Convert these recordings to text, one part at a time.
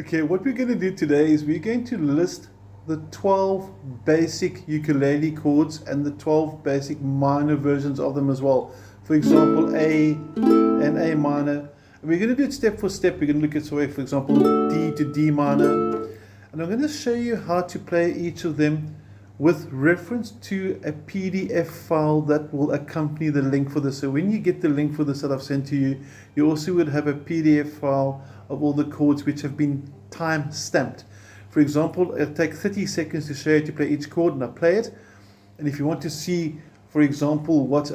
Okay, what we're going to do today is we're going to list the 12 basic ukulele chords and the 12 basic minor versions of them as well. For example, A and A minor. And we're going to do it step for step. We're going to look at, so for example, D to D minor. And I'm going to show you how to play each of them with reference to a PDF file that will accompany the link for this. So when you get the link for this that I've sent to you, you also would have a PDF file of all the chords which have been time stamped. For example, it'll take 30 seconds to show you to play each chord, and I play it. And if you want to see, for example, what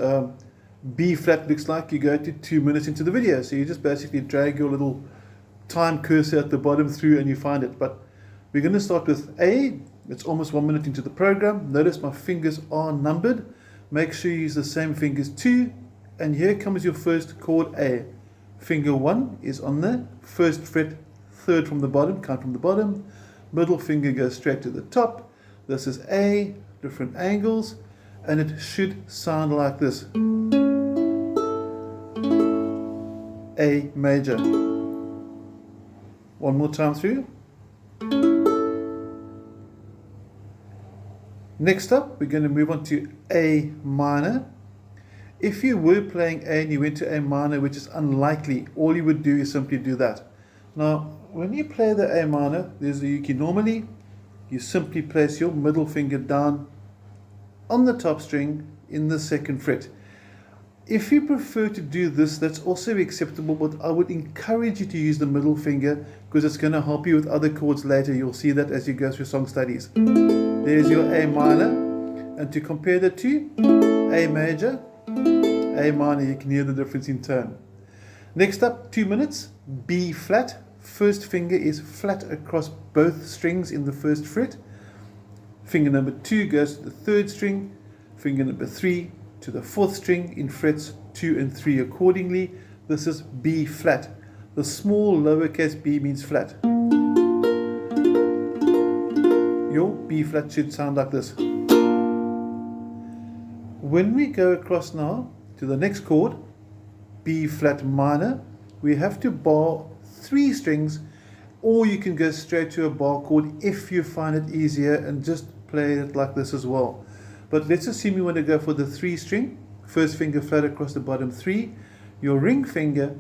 B flat looks like, you go to 2 minutes into the video. So you just basically drag your little time cursor at the bottom through and you find it. But we're going to start with A. It's almost 1 minute into the program. Notice my fingers are numbered. Make sure you use the same fingers too. And here comes your first chord, A. Finger 1 is on the first fret, third from the bottom, count from the bottom. Middle finger goes straight to the top. This is A, different angles, and it should sound like this. A major. One more time through. Next up, we're going to move on to A minor. If you were playing A and you went to A minor, which is unlikely, all you would do is simply do that. Now, when you play the A minor, there's the uke. Normally, you simply place your middle finger down on the top string in the second fret. If you prefer to do this, that's also acceptable, but I would encourage you to use the middle finger because it's going to help you with other chords later. You'll see that as you go through song studies. There's your A minor, and to compare the two, A major, A minor, you can hear the difference in tone. Next up, 2 minutes, B flat. First finger is flat across both strings in the first fret. Finger number 2 goes to the third string. Finger number 3 to the fourth string in frets 2 and 3 accordingly. This is B flat. The small lowercase b means flat. Your B flat should sound like this. When we go across now to the next chord, B flat minor, we have to bar 3 strings, or you can go straight to a bar chord if you find it easier and just play it like this as well. But let's assume you want to go for the 3 string. First finger flat across the bottom 3. Your ring finger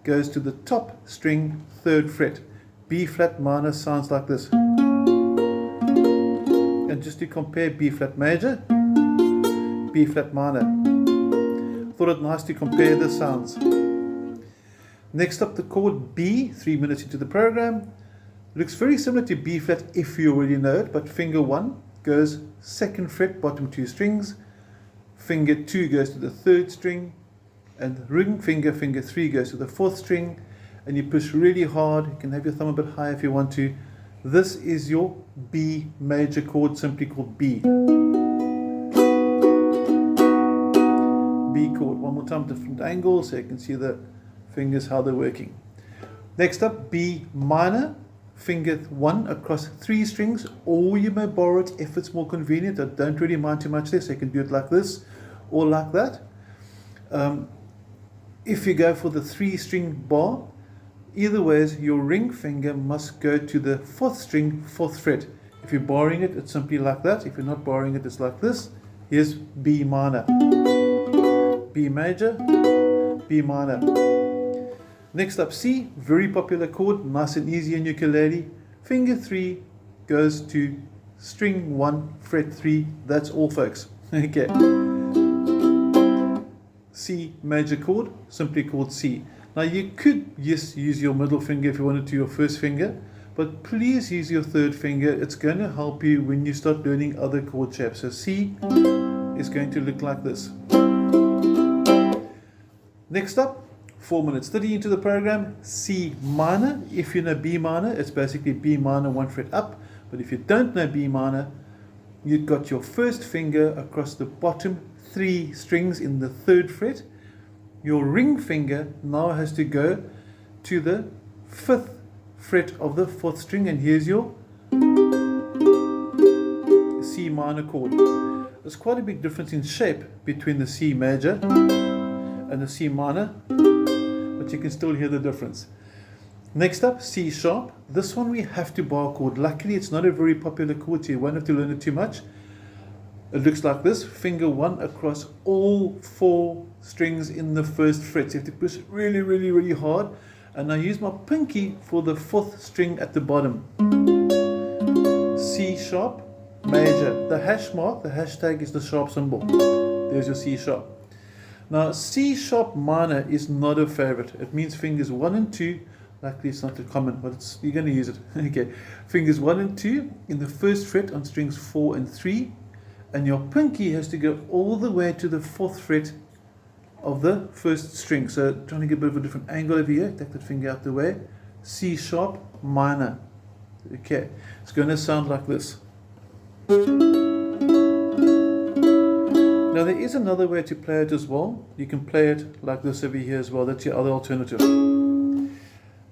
goes to the top string, third fret. B flat minor sounds like this. And just to compare B flat major, B flat minor. Thought it nice to compare the sounds. Next up, the chord B, 3 minutes into the program. Looks very similar to B flat if you already know it, but finger 1 goes second fret, bottom 2 strings. Finger 2 goes to the third string, and ring finger, finger 3 goes to the fourth string, and you push really hard. You can have your thumb a bit high if you want to. This is your B major chord, simply called B. B chord. One more time, different angles, so you can see the fingers, how they're working. Next up, B minor. Finger 1 across 3 strings, or you may borrow it if it's more convenient. I don't really mind too much there, so you can do it like this or like that. If you go for the 3 string bar, either ways, your ring finger must go to the fourth string, fourth fret. If you're borrowing it, it's simply like that. If you're not borrowing it, it's like this. Here's B minor, B major, B minor. Next up, C, very popular chord, nice and easy in ukulele. Finger 3 goes to string 1, fret 3. That's all, folks. Okay. C major chord, simply called C. Now you could just use your middle finger if you wanted to, your first finger, but please use your third finger. It's going to help you when you start learning other chord shapes. So C is going to look like this. Next up, 4 minutes 30 into the program, C minor. If you know B minor, it's basically B minor 1 fret up. But if you don't know B minor, you've got your first finger across the bottom 3 strings in the third fret. Your ring finger now has to go to the 5th fret of the 4th string, and here's your C minor chord. There's quite a big difference in shape between the C major and the C minor, but you can still hear the difference. Next up, C sharp. This one we have to bar chord. Luckily, it's not a very popular chord, so you won't have to learn it too much. It looks like this. Finger 1 across all 4 strings in the first fret. So you have to push really, really, really hard. And I use my pinky for the 4th string at the bottom. C sharp, major. The hash mark, the hashtag is the sharp symbol. There's your C sharp. Now, C sharp minor is not a favorite. It means fingers 1 and 2. Luckily, it's not too common, but you're going to use it. Okay, fingers 1 and 2 in the first fret on strings 4 and 3. And your pinky has to go all the way to the 4th fret of the first string. So trying to get a bit of a different angle over here. Take that finger out the way. C sharp minor. Okay, it's going to sound like this. Now there is another way to play it as well. You can play it like this over here as well. That's your other alternative.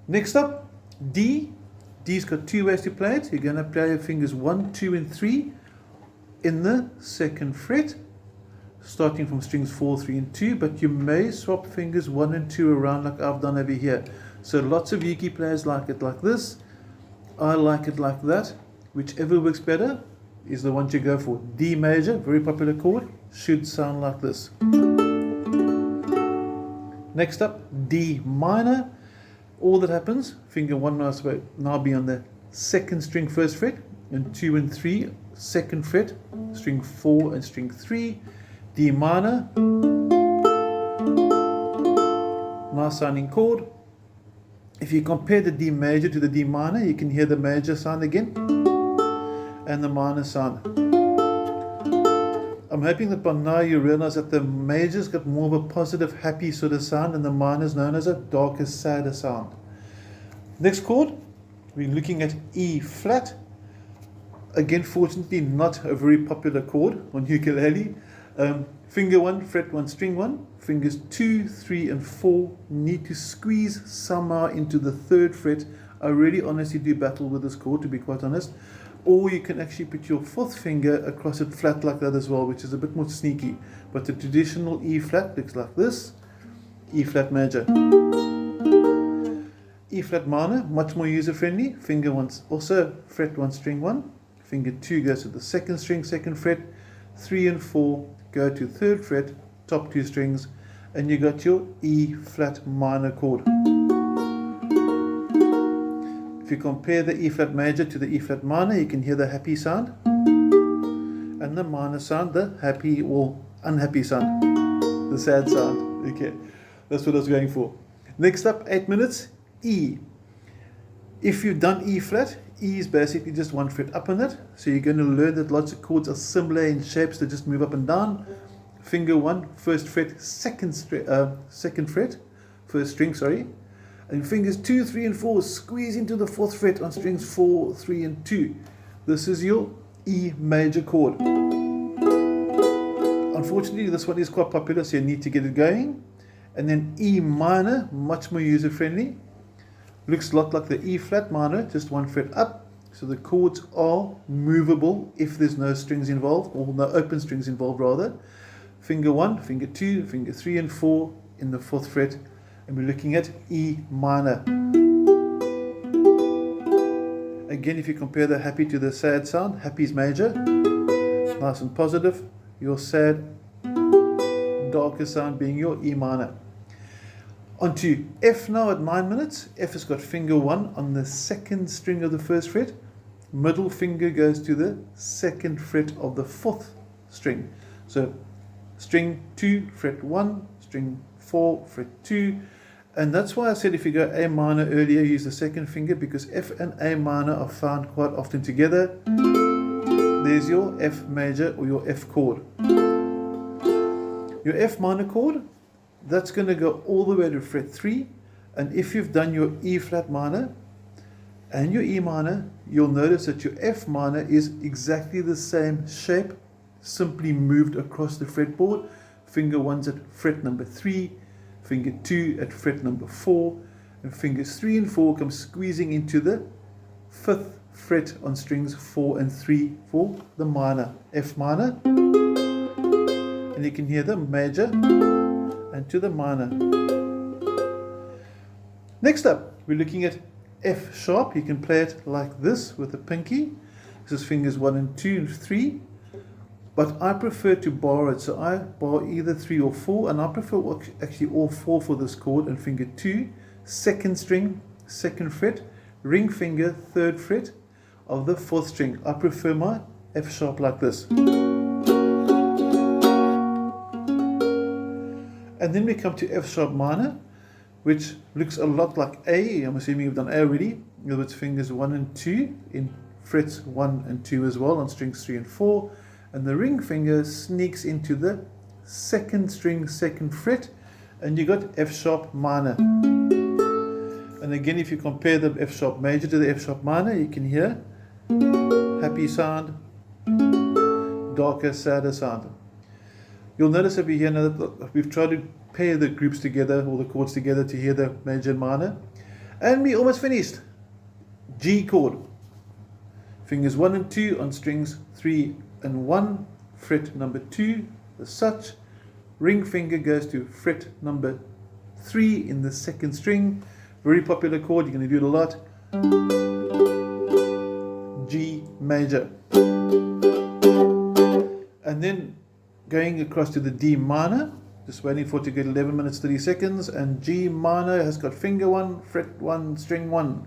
Next up, D. D's got 2 ways to play it. You're going to play your fingers 1, 2 and 3 in the 2nd fret, starting from strings 4, 3 and 2, but you may swap fingers 1 and 2 around like I've done over here. So lots of uke players like it like this. I like it like that. Whichever works better is the one to go for. D major, very popular chord, should sound like this. Next up, D minor. All that happens, finger 1 now be on the 2nd string 1st fret, and 2 and 3 2nd fret, string 4 and string 3, D minor. Nice sounding chord. If you compare the D major to the D minor, you can hear the major sound again and the minor sound. I'm hoping that by now you realize that the major's got more of a positive, happy sort of sound, and the minor's known as a darker, sadder sound. Next chord, we're looking at E flat. Again, fortunately, not a very popular chord on ukulele. Finger 1, fret 1, string 1. Fingers 2, 3, and 4 need to squeeze somehow into the 3rd fret. I really honestly do battle with this chord, to be quite honest. Or you can actually put your 4th finger across it flat like that as well, which is a bit more sneaky. But the traditional E flat looks like this. E flat major. E flat minor, much more user friendly. Finger 1 also fret 1, string 1. Finger 2 goes to the 2nd string, 2nd fret. 3 and 4 go to 3rd fret, top 2 strings, and you got your E flat minor chord. If you compare the E flat major to the E flat minor, you can hear the happy sound, and the minor sound, the happy or unhappy sound, the sad sound. Okay, that's what I was going for. Next up, 8 minutes, E. If you've done E flat, E is basically just 1 fret up on it. So you're going to learn that lots of chords are similar in shapes, they just move up and down. Finger 1, 1st fret, 2nd fret, 1st string, sorry. And fingers 2, 3 and 4 squeeze into the 4th fret on strings 4, 3 and 2. This is your E major chord. Unfortunately, this one is quite popular, so you need to get it going. And then E minor, much more user friendly. Looks a lot like the E flat minor, just 1 fret up. So the chords are movable if there's no strings involved, or no open strings involved rather. Finger 1, finger 2, finger 3 and 4 in the 4th fret. And we're looking at E minor. Again, if you compare the happy to the sad sound, happy is major, nice and positive. Your sad, darker sound being your E minor. On to F now at 9 minutes. F has got finger 1 on the 2nd string of the 1st fret. Middle finger goes to the 2nd fret of the 4th string. So string 2, fret 1, string 4, fret 2. And that's why I said if you go A minor earlier, use the 2nd finger, because F and A minor are found quite often together. There's your F major or your F chord. Your F minor chord, that's going to go all the way to fret 3. And if you've done your E flat minor and your E minor, you'll notice that your F minor is exactly the same shape, simply moved across the fretboard. Finger 1's at fret number 3, finger 2 at fret number 4, and fingers 3 and 4 come squeezing into the 5th fret on strings 4 and 3 for the minor, F minor. And you can hear the major and to the minor. Next up, we're looking at F sharp, you can play it like this with the pinky. This is fingers 1 and 2 and 3. But I prefer to bar it, so I bar either 3 or 4, and I prefer actually all 4 for this chord, and finger 2, second string, 2nd fret, ring finger, 3rd fret of the 4th string. I prefer my F sharp like this. And then we come to F sharp minor, which looks a lot like A. I'm assuming you've done A already. In other words, fingers 1 and 2 in frets 1 and 2 as well on strings 3 and 4. And the ring finger sneaks into the 2nd string, 2nd fret, and you got F sharp minor. And again, if you compare the F sharp major to the F sharp minor, you can hear happy sound, darker, sadder sound. You'll notice over here now that we've tried to pair the groups together, all the chords together, to hear the major and minor. And we almost finished. G chord. Fingers 1 and 2 on strings 3 and 1, fret number 2, as such. Ring finger goes to fret number 3 in the 2nd string. Very popular chord, you're going to do it a lot. G major. And then going across to the D minor, just waiting for it to get 11 minutes 30 seconds, and G minor has got finger 1, fret 1, string 1.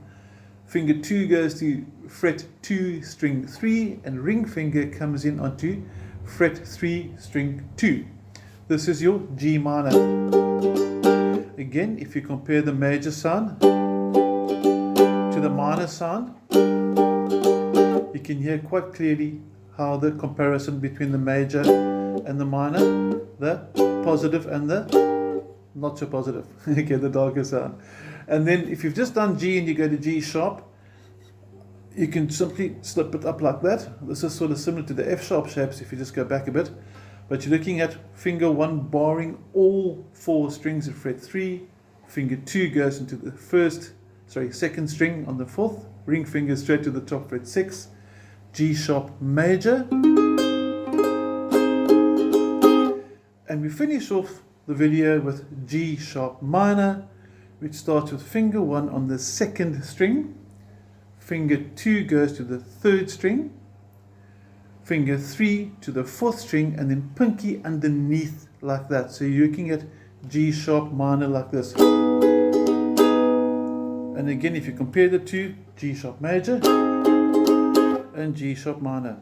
Finger 2 goes to fret 2, string 3, and ring finger comes in onto fret 3, string 2. This is your G minor. Again, if you compare the major sound to the minor sound, you can hear quite clearly how the comparison between the major and the minor, the positive and the not so positive, okay, the darker sound. And then if you've just done G and you go to G sharp, you can simply slip it up like that. This is sort of similar to the F sharp shapes if you just go back a bit. But you're looking at finger 1 barring all 4 strings at fret 3. Finger 2 goes into the 2nd string on the 4th. Ring finger straight to the top fret 6. G sharp major. And we finish off the video with G sharp minor, which starts with finger 1 on the 2nd string. Finger 2 goes to the 3rd string. Finger 3 to the 4th string, and then pinky underneath like that. So you're looking at G sharp minor like this. And again, if you compare the two, G sharp major and G sharp minor.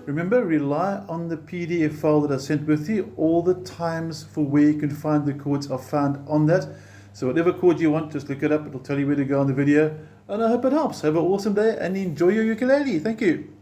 Remember, rely on the PDF file that I sent with you. All the times for where you can find the chords are found on that. So whatever chord you want, just look it up. It'll tell you where to go on the video. And I hope it helps. Have an awesome day and enjoy your ukulele. Thank you.